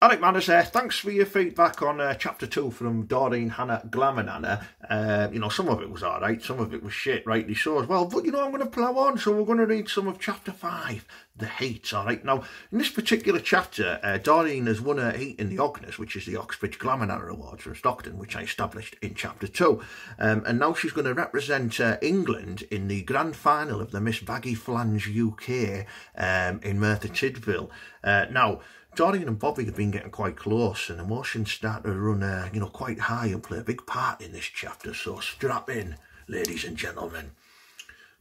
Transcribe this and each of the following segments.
Alright, Manners, thanks for your feedback on chapter 2 from Doreen, Hannah, Glamour Nana. You know, some of it was alright, some of it was shit, rightly so as well. But, you know, I'm going to plough on, so we're going to read some of chapter 5, The Heat. Alright, now, in this particular chapter, Doreen has won her heat in the Ogners, which is the Oxbridge Glamour Nana Awards from Stockton, which I established in chapter 2. And now she's going to represent England in the grand final of the Miss Baggy Flange UK in Merthyr Tydfil. Now, Doreen and Bobby have been getting quite close, and emotions start to run, you know, quite high and play a big part in this chapter. So strap in, ladies and gentlemen.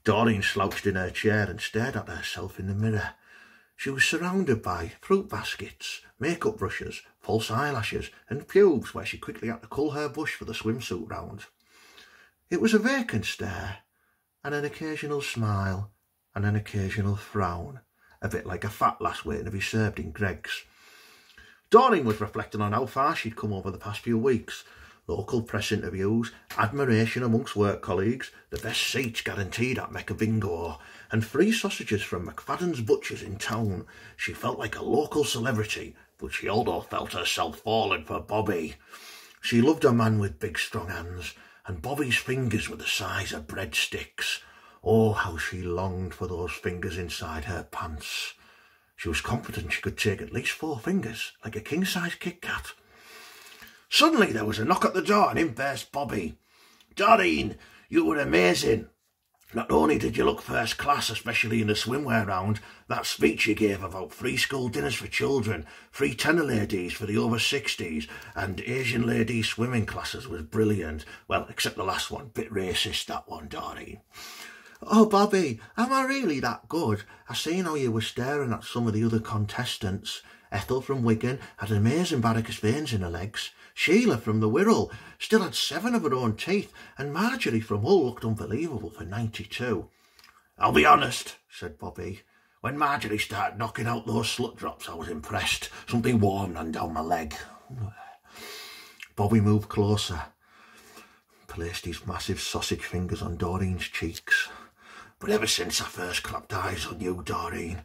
Doreen slouched in her chair and stared at herself in the mirror. She was surrounded by fruit baskets, makeup brushes, false eyelashes, and pubes where she quickly had to cull her bush for the swimsuit round. It was a vacant stare, and an occasional smile, and an occasional frown. A bit like a fat lass waiting to be served in Greggs. Doreen was reflecting on how far she'd come over the past few weeks. Local press interviews, admiration amongst work colleagues, the best seats guaranteed at Mecca Bingo, and free sausages from McFadden's Butchers in town. She felt like a local celebrity, but she also felt herself falling for Bobby. She loved a man with big strong hands, and Bobby's fingers were the size of breadsticks. Oh, how she longed for those fingers inside her pants. She was confident she could take at least 4 fingers, like a king-size Kit Kat. Suddenly there was a knock at the door, and in burst Bobby. "Doreen, you were amazing. Not only did you look first class, especially in the swimwear round, that speech you gave about free school dinners for children, free tenor ladies for the over 60s, and Asian ladies swimming classes was brilliant. Well, except the last one, bit racist, that one, Doreen." "Oh, Bobby, am I really that good? I seen how you were staring at some of the other contestants. Ethel from Wigan had amazing varicose veins in her legs. Sheila from the Wirral still had 7 of her own teeth, and Marjorie from Hull looked unbelievable for 92. "I'll be honest," said Bobby. "When Marjorie started knocking out those slut drops, I was impressed. Something warm ran down my leg." Bobby moved closer, placed his massive sausage fingers on Doreen's cheeks. "But ever since I first clapped eyes on you, Doreen,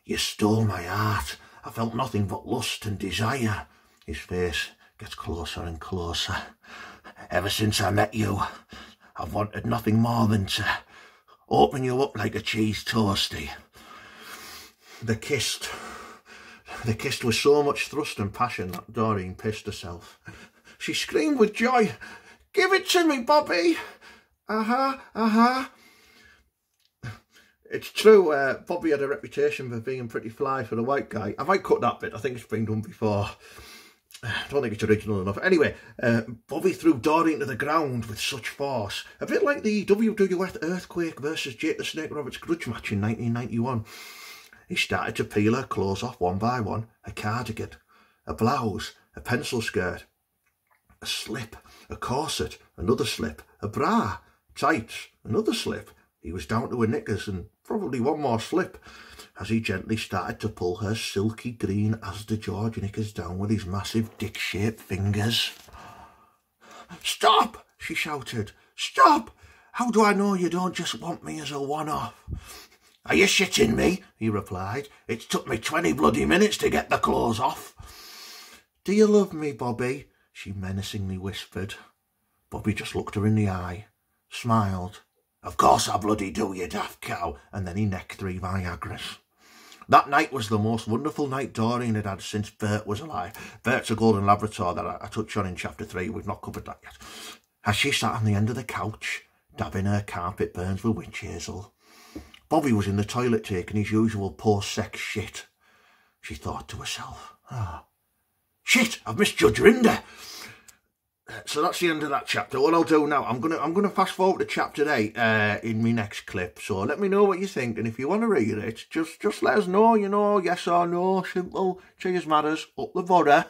you stole my heart. I felt nothing but lust and desire." His face gets closer and closer. "Ever since I met you, I've wanted nothing more than to open you up like a cheese toasty." They kissed with so much thrust and passion that Doreen pissed herself. She screamed with joy. "Give it to me, Bobby!" It's true, Bobby had a reputation for being pretty fly for a white guy. I might cut that bit, I think it's been done before. I don't think it's original enough. Anyway, Bobby threw Doreen to the ground with such force, a bit like the WWF Earthquake versus Jake the Snake Roberts grudge match in 1991. He started to peel her clothes off one by one: a cardigan, a blouse, a pencil skirt, a slip, a corset, another slip, a bra, tights, another slip. He was down to her knickers and probably one more slip as he gently started to pull her silky green Asda George knickers down with his massive dick-shaped fingers. "Stop!" she shouted. "Stop! How do I know you don't just want me as a one-off?" "Are you shitting me?" he replied. "It's took me 20 bloody minutes to get the clothes off." "Do you love me, Bobby?" she menacingly whispered. Bobby just looked her in the eye, smiled. "Of course I bloody do, you daft cow," and then he necked 3 Viagras. That night was the most wonderful night Doreen had had since Bert was alive. Bert's a golden Labrador that I touched on in chapter 3, we've not covered that yet. As she sat on the end of the couch, dabbing her carpet burns with witch hazel, Bobby was in the toilet taking his usual post-sex shit. She thought to herself, "Ah, shit, I've misjudged Rinda." So that's the end of that chapter. What I'll do now, I'm gonna fast forward to chapter 8 in my next clip. So let me know what you think, and if you want to read it, just let us know. You know, yes or no, simple. Cheers, matters. Up the bother.